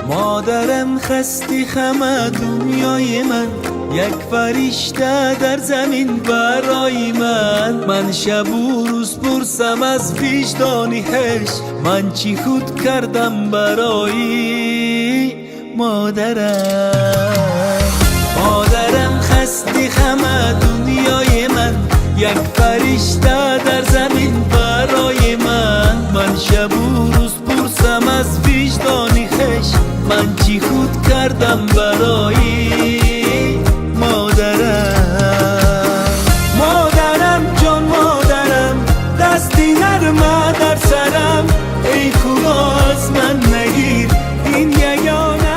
مادرم خستی همه دنیای من، یک فرشته در زمین برای من شب و روز پرسم از وجدانیش، من چی خود کردم برای مادرم خستی همه دنیای من، یک فرشته در زمین برای من شب و روز پرسم از وجدانیش، من چی خود کردم برای مادرم جان مادرم، دستی نرمه در سرم، ای خدا از من نگیر این یگانه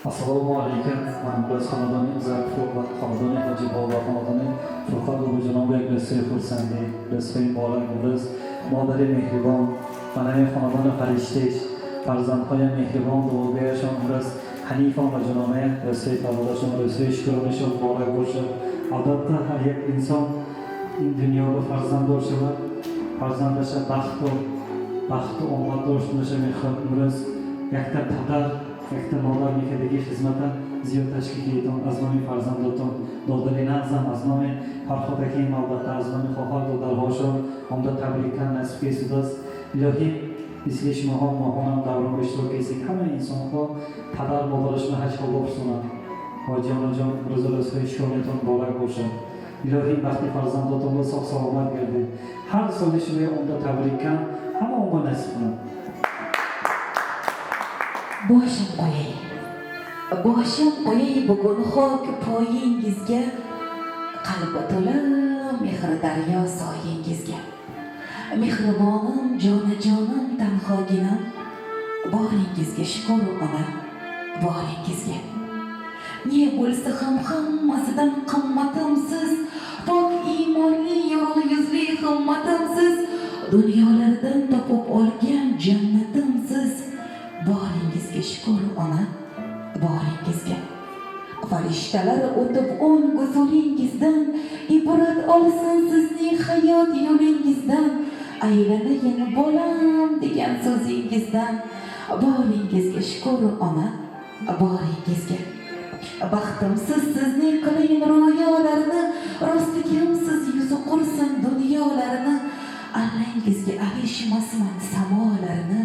Assalomu alaykum. Men biz xonadoni Zarfur va xonadoni Hoji Bobo xonadoni Furqon va Janobiy Besri xursandi. Besri bolamiz, modari mehribon, manay xonadoni farishtash, farzandhay mehribon doğubayashon biz Hanifon va Janobiy Besri tabolashon Besri shukrlanishon bola bo'lsin. Albatta har bir inson dunyoda farzand bo'lishi va farzandlasha baxtu omad bo'lishi mehribonimiz yakta padar yakta modar mehridagi xizmata ziyod tashkil etgan azmomi farzandoton dodali nazam azmomi farhod akim albatta azmomi xohar darvoshon hamda tabriklar nasib etasiz. Ilohim bizga mohon davron ishtirok etsak hamma insonga padar modalashni haj bo'lsin. Hoji onajon ro'zalasiga sho'rlaton bola bo'lsin. Ilohim baxtli farzandotonga sog' salomat berdi. Har so'zishga unda tabriklar hamma unga nasib qilsin. Boshim qo'yay bugun xok poyingizga, qalbi to'la mehr daryo soyingizga. Mehribonim jonajonim tanhoginam, boringizga shukr ona, boringizga. Ne bo'lsa ham hammasidan qimmatimsiz, pok iymonli yorug' yuzli himmatimsiz, dunyolardan topib olgan jannatimsiz. Boringizga shukr ona, boringizga. Farishtalar o'tib go'zalingizdan, ibrat olsin sizning hayot yo'lingizdan, aylanayin bolam degan so'zingizdan. Boringizga shukr ona, boringizga. Baxtimsiz sizning qiling ro'yolarini, rostligimsiz yuzi qursin dunyolarini, allangizga alishmasman samolarini.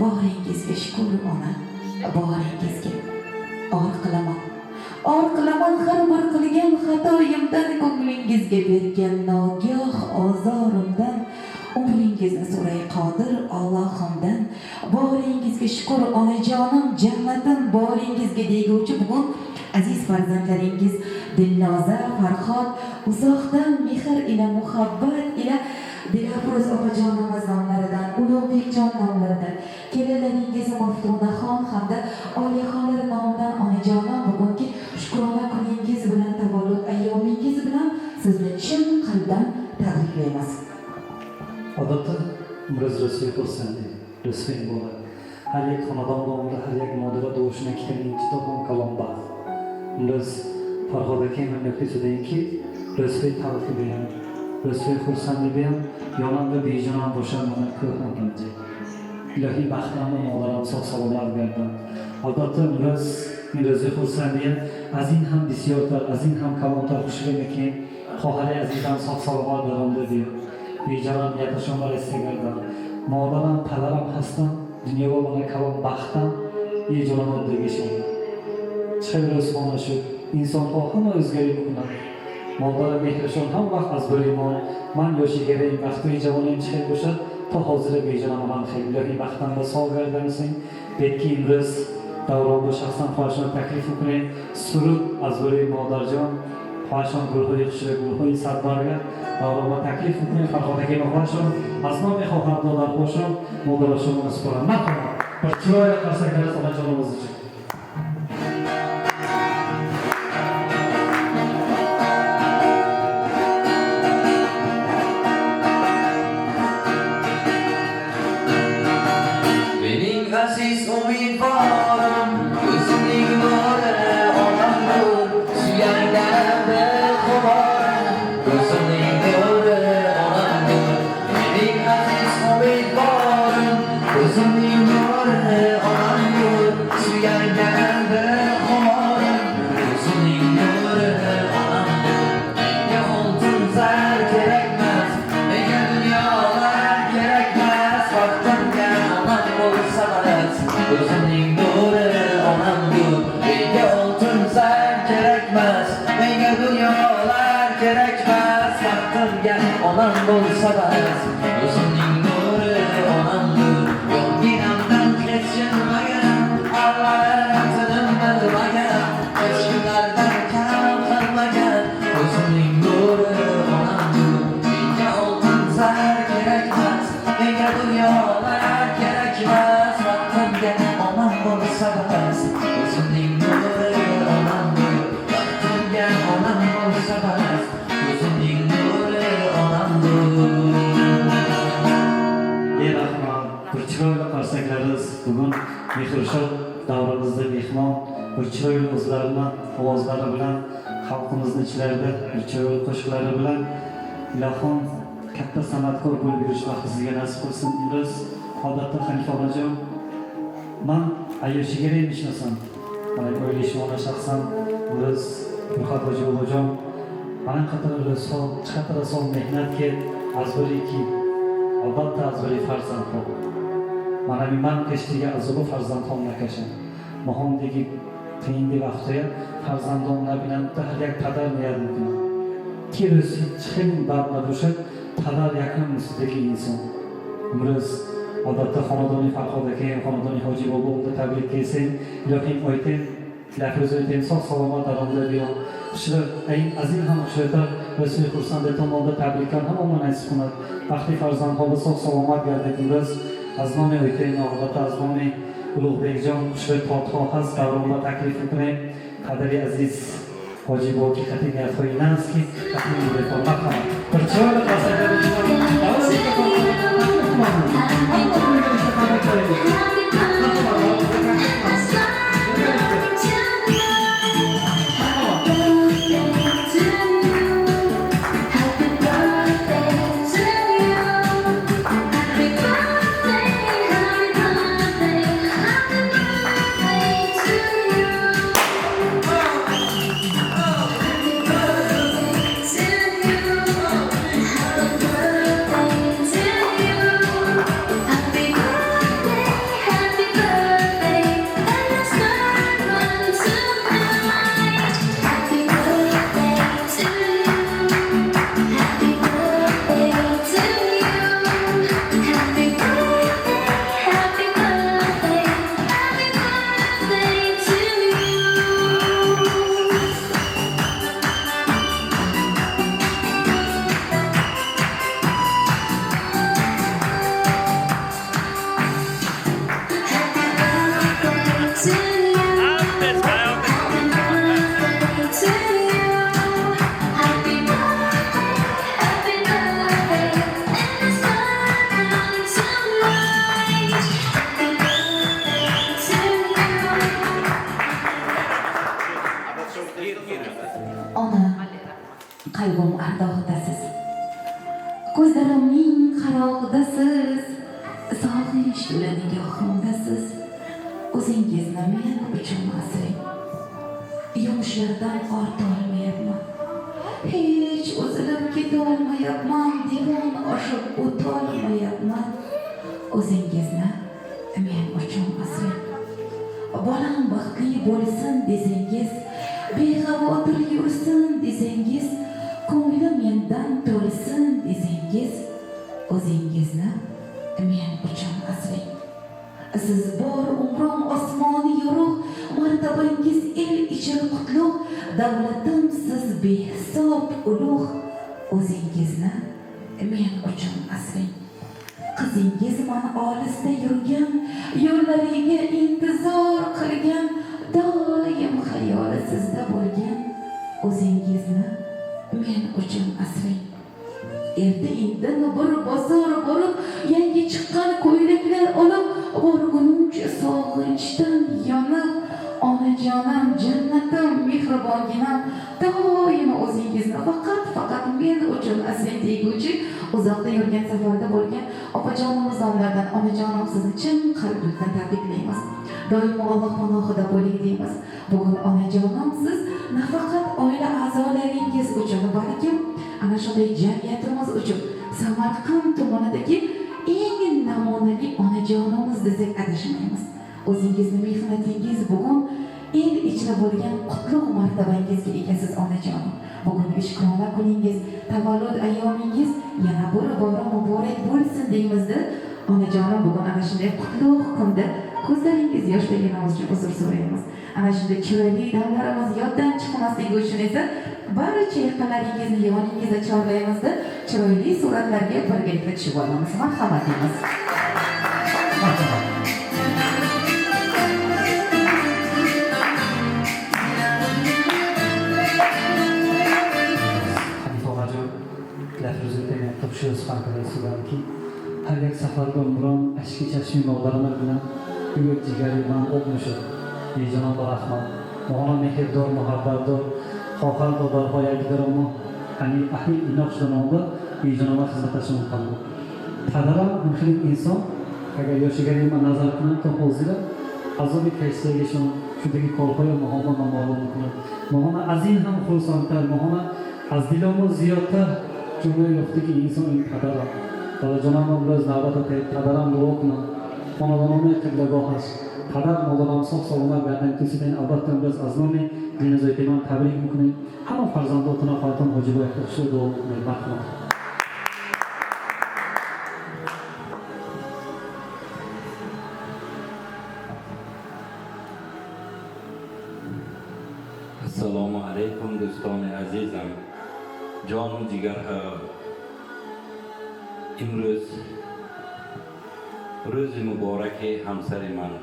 Boringizga shukr ona, boringizga. Or qilaman har bir qilgan xatoyimdan, ko'nglingizga bergan nogoh ozorimdan, umringizni so'ray qodir Allohimdan. Boringizga berganingizga shukur onajonim, jannatim boringizga deguvchi bugun aziz farzandlaringiz Dilnoza, Farhod uzoqdan mehr ila muhabbat ila Dilafruz opajonimiz nomlaridan, Ulug'bekjon nomlaridan, kelinlaringiz Maftunaxon hamda oilaxonlari nomidan onajonim bugungi shukrona kuningiz bilan, tavallud ayyomingiz bilan sizni chin qalbdan tabriklaymiz. Odatda umringiz rasmiy xursandi, rasmiy bo'ladi. Har یک xonadon davomida har یک modira doğuşuna kelganchi to'g'on kalonbaxt. Umringiz Farhod aka mamlakatidagi rasmiy tarixiy bilan, rasmiy xursandi bilan yonimda bejonon bo'shab mana ko'rgan qancha. Ilohiy baxtlarni mo'laram sog' salomat bersin. Albatta umringiz xursandi, azin ham bisyorlar, azin ham kalonlar xushligiki, xohali aziz ham sog' salomat davomda ber. Bejonon yatashonlar istaganlar. Mo'laram palaram hastan, dunyoga mana kalon baxtdan bejonon o'tdirishadi. Chayros mana shu inson hamma o'zgarib bo'ladi. Mo'llar mehrishon ham vaqt az bo'limon, men yoshiga vaqtli javonim chiqib o'sha to hozir bejonon man xeyirli baxtdan va sog'lig'dan betki imroz davronda shaxsan xohishim taklif qiling. Surud azburi mo'darjon xohishim guruhi xushra guruhi sadbarga davronda taklif qiling. Farhodaga xohishim asnomi xohardonlar qo'shib mo'darashimni so'raman. Marhamat. Bir chiroyli qarsaklar onajonimiz uchun. Aziz umidvarim, ko'zimning nuri onamdir, suyangan bequvorim, ko'zimning nuri onamdir. Mening aziz umidvarim, ko'zimning nuri onamdir, suyangan bequvorim, ko'zimning nuri onamdir. Menga oltin zar kerakmas, menga dunyolar kerakmas, vaqtimga onam bo'lsa ko'zimning nuri onamdir, menga oltin zar kerakmas, menga dunyolar kerakmas, vaqtimga onam bo'lsa bas. Ko'zimning nuri onamdir, yonginamdan kechirmagan, Allohim bilmagan, hech kimlardan kam qilmagan. Ko'zimning nuri onamdir, menga oltin zar kerakmas, menga dunyolar kerakmas, vaqtimga onam bo'lsa bas. Ko'zimning nuri onamdir, vaqtimga onam bo'lsa bas. Ko'zimning nuri onamdir. Ey rahmat, bir chiroyli qarsaklarimiz bugun mehrishod davrimizda mehmon, bir chiroyli o'zlarini ovozlari bilan xalqimizni ichlarida bir chiroyli qo'shiqlari bilan ilohim katta san'atkor bo'lib yurish vaqti sizga nasib qilsin. Biz odatda Hanifa onajon men ayoshiga emishmasam, mana o'ylashmona shaxsan biz Muhammad Hojibobojon mana qatara son mehnatga azbiriki albatta azbiri farzand bor. Mana men kechtiga azbiri farzand homlakashim. Muhimdagi qiyinli vaqtda farzandonlar bilan har yak qadar niyat qildim. Kirisi chiqin babla bo'shab qadar yaqin ustidagi inson. Umriz odatda xonadoniy Farhod aka, xonadoniy Hojiboboga tabrik kelsin. Ilohim oytin lafz oytin sog' salomat davomda biyon. Xushlar ayin aziz ham xushlar rasmiy xursand tomonda tabriklar hamma nasib qiladi. Vaqti farzand hobi sog' salomat gardingiz. Aznomi oytin oqibati aznomi Ulug'bekjon xushlar to'xtas davomda taklif qiling. Qadri aziz Hojiboboga xatinga qo'yinamizki, xatinga reforma bir chiroyli qarsaklar qalbim ardog'idasiz. Ko'zlarimning qarog'idasiz, sog'inch to'la nigohimdasiz. O'zingizni men uchun asrang. Yumushlardan ortolmayapman. Hech o'zilib ketolmayapman, devon oshib o'tolmayapman. O'zingizni men uchun asrang. Bolam baxtli bo'lsin desangiz, bexavotir yursin desangiz, ko'ngli mendan to'lsin desangiz, o'zingizni men uchun asrang. Siz bor umrim osmoni yorug', martabangiz el ichra qutlug', davlatim siz behisob ulug', o'zingizni men uchun asrang. Qizingiz man olisda yurgan, yo'llariga intizor qilgan, doim xayoli sizda bo'lgan, o'zingizni men uchun asrang. Erta indin bir bozor borib, yangi chiqqan ko'ylaklar olib, borgunimcha sog'inchdan yonib, onajonim, jannatim, mehribonginam, doim o'zingizni faqat men uchun asrang deguvchi, uzoqda yurgan safarda bo'lgan opajonimiz nomlaridan onajonim sizni chin qalbimizdan tabriklaymiz. Doimo Alloh panohida bo'ling deymiz. Bugun onajonim siz nafaqat oila a'zolaringiz uchun, balki ana shunday jamiyatimiz uchun Samarqand tumanidagi eng namunali onajonimiz desak adashmaymiz. O'zingizni mehnatingiz bugun el ichra bo'lgan qutlug' martabangizga egasiz onajonim. Bugungi shukrona kuningiz, tavallud ayyomingiz yana bir bora muborak bo'lsin deymizda. Onajonim, bugun ana shunday qutlug' kunda ko'zlaringiz yoshligimiz uchun uzr so'raymiz. Ana shunday chiroyli damlarimiz yoddan chiqmasligi uchun esa barcha yaqinlaringizni yoningizda chorlaymizda, chiroyli suratlarga birgalikda tushib olamiz. Marhamat deymiz. Topshiriq farqidasidanki, har bir safarda umron ashki chashmi bog'larimiz bilan uyat jigari bilan o'qmishib, bejonon rahmat, mohona mehrdor, muhabbatdor, xohar dodor hoyagidormi, ani ahli inoqshdanonda bejonona xizmatashim qildi. Qadaram muhim inson, agar yoshiga nazar qilib to'xozira, azobi kaysiyaga shundagi qo'lqo'ya mohona ma'lum qilib, mohona azin ham xursandlar, mohona az dilomiz ziyodtar. Cumhuriyet yo'qdiki inson in qadara. Dalajonam biz navbat o'tib, qadaram bo'libmi? Xonadonimni qiblagohas. Qadar modalam sog'-sog'lom bergan kisidan albatta biz azmoni dinozaytiman tabrik mikining. Hamma farzandotuna xotin hojiboy xushli duo marhamat. Assalomu alaykum do'stoni azizam. Jonim jigar imroz ro'zi muboraki hamsari man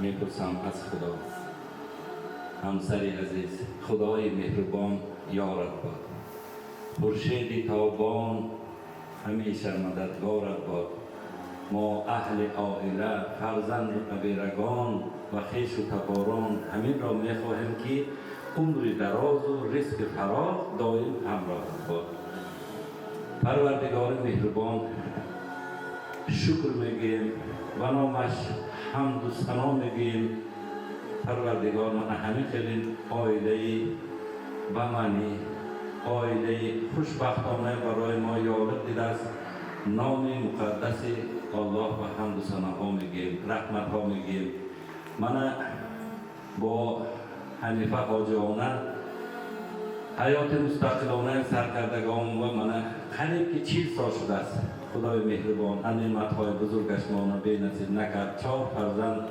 mepursam az xudo hamsari aziz xudoy mehribon yorad bod xurshidi tobon hamisha madadgorad bod ما اهل عائله فرزند قبیرگان و خویش و تباران همین را میخواهیم که عمر دراز و رزق فراخ دائم همراه باد. پروردگار مهربان شکر میگیم و نامش حمد و ثنا میگیم. پروردگار من همین خیلی عائله بمانی عائله خوشبختانه برای ما یارد دیده است. نام مقدس الله و حمد و ثنا ها میگیم، رحمت ها میگیم. من با حنیفه حاجیانه حیات مستقلانه سرکردگان و من قریب که 40 سال شده است. خدای مهربان نعمت های بزرگش ما بی نصیب نکرد. 4 فرزند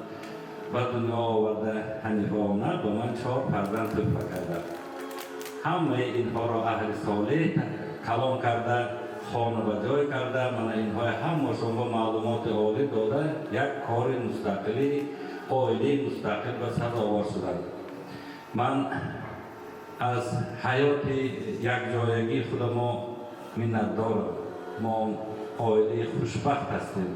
به دنیا آورده حنیفانه با من 4 فرزند تحفه کرده. همه اینها را اهل صالح کلام کرده، خانه به جای کرده. من اینها هم شما معلومات عالی داده، یک کار مستقلی عائله مستقل و سزاوار شدند. من از حیات یک جایگی خود ما منت دارم. ما عائله خوشبخت هستیم.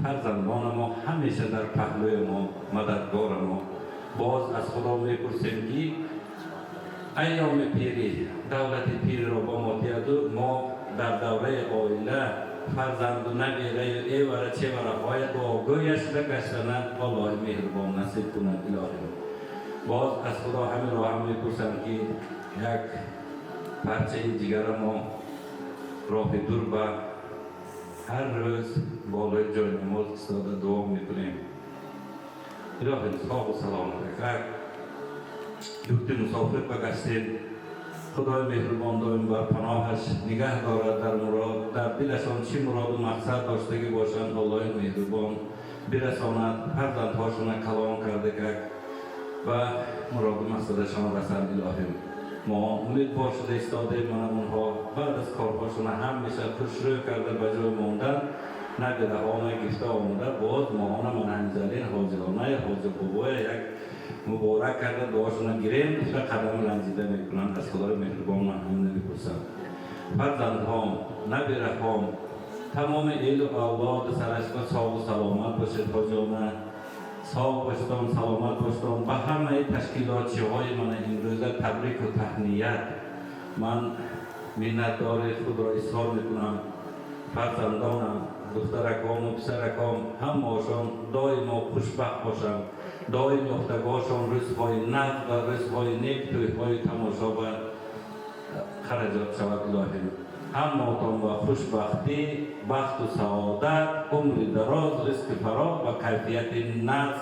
فرزندان ما همیشه در پهلوی ما، مددگار ما. باز از خدا میپرسیم که ایام پیری دولت پیری را با ما دیدو ما در دوره آیله فرزند و نبیره و ایواره چه وره باید با آگویش بکشتنن الله مهربان نصیب کنند الهی. باز از خدا همین را هم میپرسم که یک پرچه دیگر ما راه دور به هر روز بالای جای نماز ایستاده دعا میکنیم. الهی صاحب و سلامت اگر یکتی مسافر بگشتیم خدای مهربان دائم بر پناهش نگه دارد در دلشان چی مراد و مقصد داشتگی باشند الله مهربان برساند فرزندهاشون کلام کرده که و مراد و مقصدشان رسند الهی. ما امیدوار شده ایستادیم و اونها بعد از کارهاشون همیشه خوشرو کرده به جای موندن نگده همه گفته آمده باز ماهانه منحنزلین حاضرانه حاضر بابای یک مبارک کرده دعاشون گیریم و قدم رنجیده میکنند از خدای مهربان من همین میپرسم. فرزندهام نبیرهام تمام ایل و اولاد سرشگاه صاحب و سلامت باشد حاجانه صاحب باشدان سلامت باشدان به همه تشکیلاتچی های من امروزه تبریک و تهنیت من منتدار خود را اظهار میکنم. فرزندانم دخترکام و پسرکام همه‌شان دائما خوشبخت باشند دائم یافتگاهشان روزهای نقد و روزهای نیک تویهای تماشا و خرجات شود الهی. همه‌تان با خوشبختی بخت و سعادت عمر دراز رزق فراغ و کیفیت نفس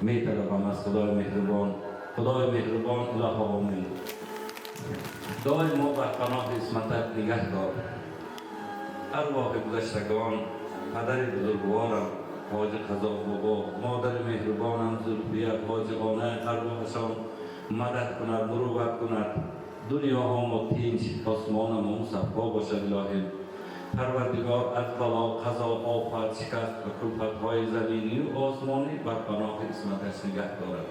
می‌طلبم از خدای مهربان. خدای مهربان اله آمین. دائما بر پناه عصمتت نگه دار. ارواح گذشتگان پدر بزرگوارم حاج قضا بابا مادر مهربانم زلفیه حاجقانه ارواحشان مدد کند مروت کند دنیا هم تینج آسمان هم صفا باشد الهی. پروردگار از بلا قضا آفت شکست و کلفت های زمینی و آسمانی بر پناه عصمتش نگه دارد.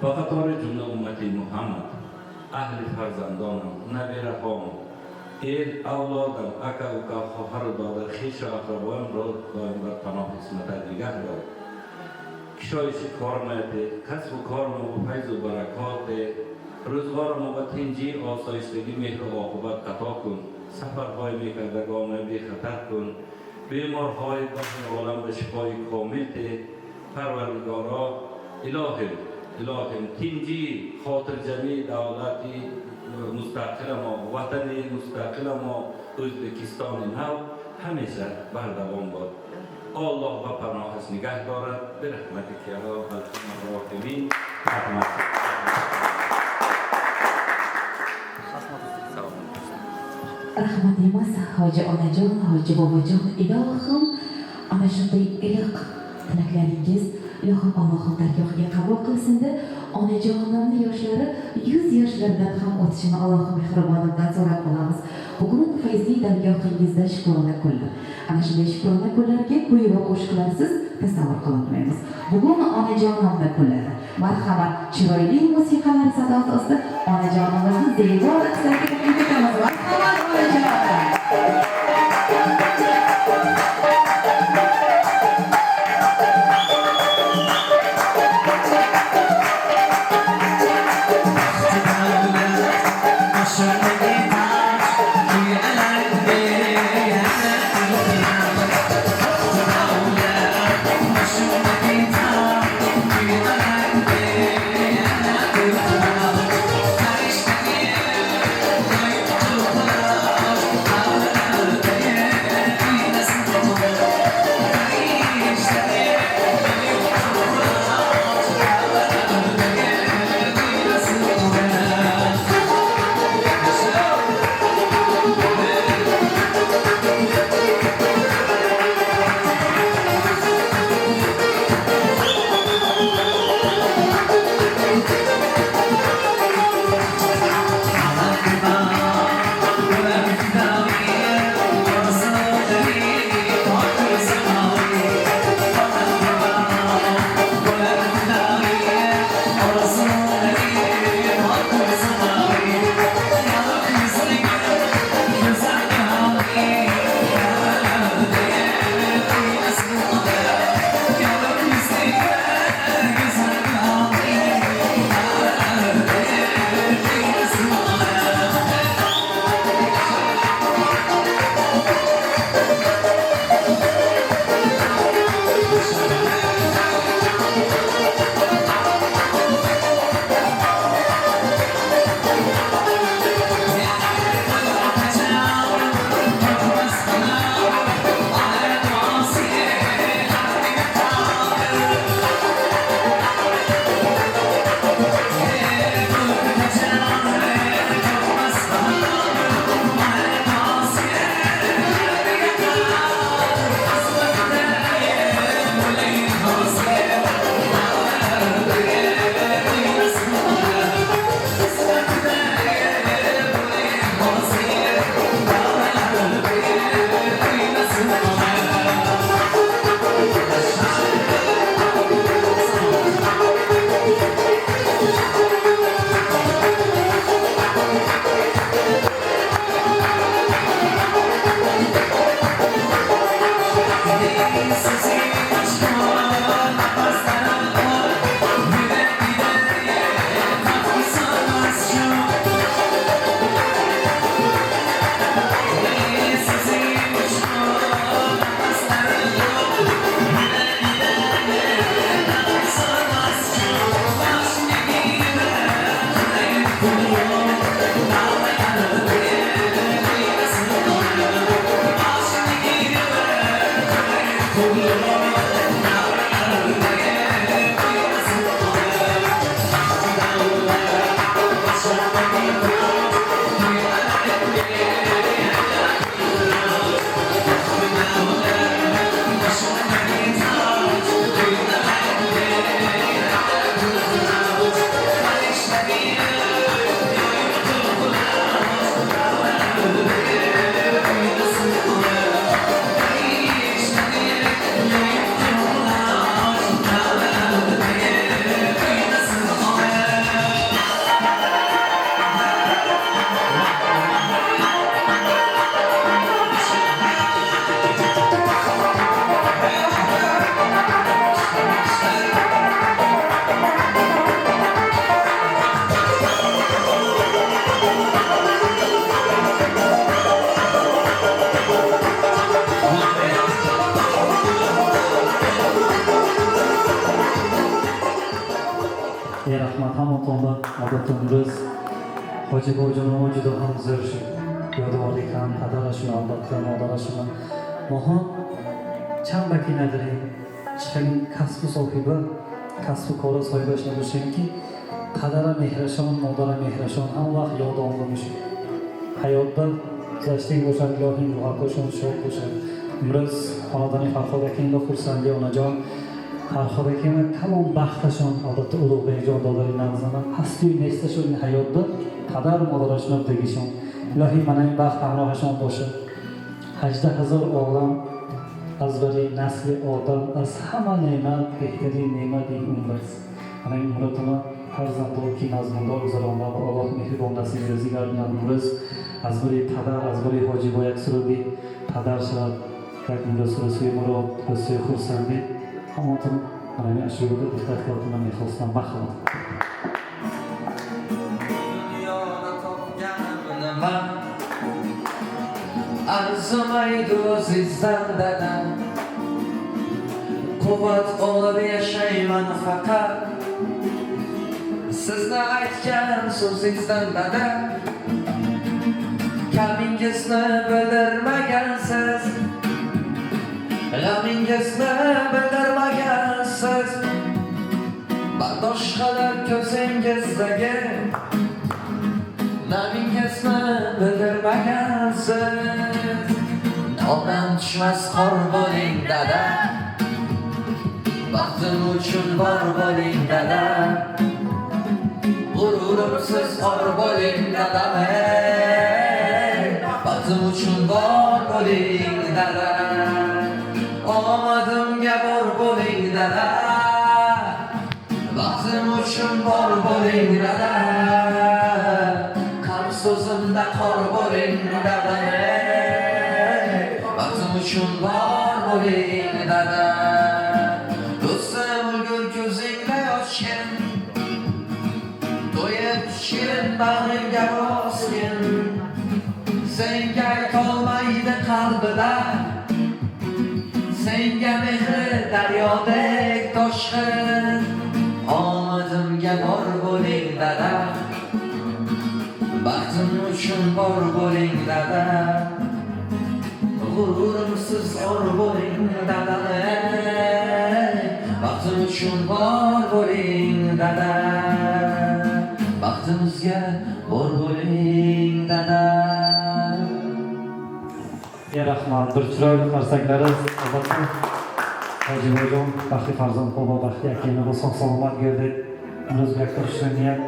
و خطار جمله امتی محمد اهل فرزندانم نبیرهام این اولادم اکا اوکا خواهر دادر خیش و اقربایم را دایم بر پناه عصمتت نگه دارد. کشایش کار میده کسب و کار ما و فیض و برکات روزگار ما و تنجی آسایشتگی مهر و عاقبت عطا کن. سفرهای میکردگان بی خطر کن. بیمارهای بحر عالم به شفای کامل ده. پروردگارا الهی تنجی خاطر جمعی دولتی مستقل ما وطن مستقل ما ازبکستان نو همیشه بردوام باد. الله و پناهش نگه دارد به رحمتی که الله الراحمین رحمت. rahmatimiz hoji onajon hoji bobojon ilohim ana shunday iliq tilaklaringiz ilohim Allohim dargohiga qabul qilsin deb onajonimni yoshlari 100 yoshlardan ham o'tishini Allohim mehribonidan so'rab qolamiz. Bugun fayzli dargohingizda shukrona kunlar. Ana shunday shukrona kunlarga kuy va qo'shiqlarsiz tasavvur qilolmaymiz. Bugun onajonimni kunlari. Marhamat, chiroyli musiqalar sadosi ostida onajonimizni devor istagiga taklif etamiz. Marhamat onajon. I'm rahmat hammatondan odatimimiz Hoji Boyjonovo juda ham zo'r shu yodgorlik ham qadalashini albatta modalashini mohon chambaki nadiri chiqaning kasbi sohibi kasbi kori sohibi bo'lsinki qadara mehrashon modala mehrashon ham vaqt yodon bo'lish hayotda zashting bo'lsa ilohim duo qo'shon shod bo'lsa umriz xonadoni Farhod akangga xursandi onajon Farhod akangga kalon baxtashon albatta ulug'bek jondodari nazardan asli nestashon hayotda qadar modalashni tegishon ilohim mana این baxt hamrohashon bo'lsa 18000 olam از برای نسل آدم از همه نعمت بهترین نعمت این عمر است. من این عمرتون فرزندان که نزدیک‌دار گذرانده و الله مهربان نصیب رزق گردند امروز از برای پدر از برای حاجی با یک سرودی پدر شد یک امروز رسوی مراد رسوی خورسندی همانطور من این اشیاء رو دقت کردم میخواستم بخوام. Arzumaydi o'zizdan dadam quvvat olib yashayman faqat sizni aytgan so'zingizdan dadam kamingizni bildirmagansiz lamingizni bildirmagansiz bardosh qilib ko'zingizdagi namingizni bildirmagansiz Ondan tushmas qor bo'ling dada Baxtim uchun bor bo'ling dada G'ururimsiz or bo'ling dada Baxtim uchun bor bo'ling dada Omadimga bor bo'ling dada Baxtim uchun bor bo'ling dada Qalb so'zimda qor bo'ling dada Uchun bor bo'ling dada Do'stim o'lgur ko'zingda yoshgin To'yib shirin bag'ringga bosgin Senga aytolmaydi qalbida Senga mehri daryodek toshqin Omadimga bor bo'ling dada Baxtim uchun bor bo'ling dada G'ururimsiz or bo'ling dada Baxtim uchun bor bo'ling dada Baxtimizga bor bo'ling dada Ya rahmat bir chiroyli qarsaklaringiz albatta Hoji Boyjon baxtli farzand bobo baxtli akangni bu sog' salomat geldik umringiz yakta niyat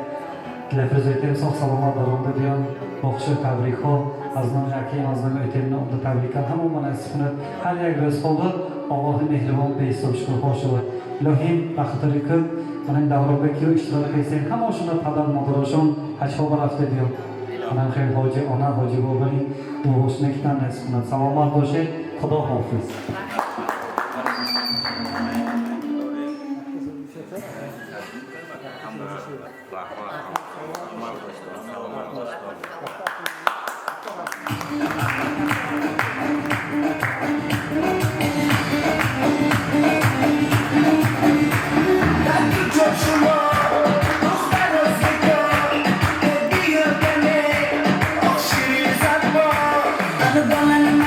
tilaklarimiz aytamiz sog' salomat davomda bilan yaxshi tabrikho از نام یکی از نام اتمنا اون تبریک همون مناسب کنه هر یک رسول الله مهربان به حساب شکر باشه الهیم بخاطر که من این دوره بکی و اشتراک هستیم همشون پدر مادرشون هشتا برفته بیاد من خیلی حاجی آنها حاجی بابری دوهوش نکتن نصف کنه سلامت باشه خدا حافظ Bana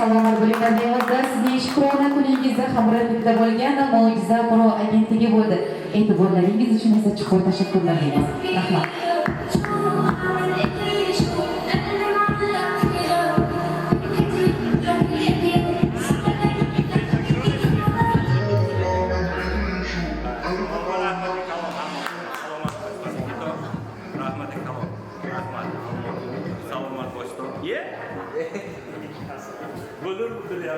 salomat bo'linglar deyapmiz. Sizning shukrona kuningizda hamrohlikda bo'lgan Mo'jiza Pro agentligi bo'ldi. E'tiborlaringiz uchun esa chuqur tashakkurlar deymiz. Rahmat. Salomat boshda. Bo'lur ya.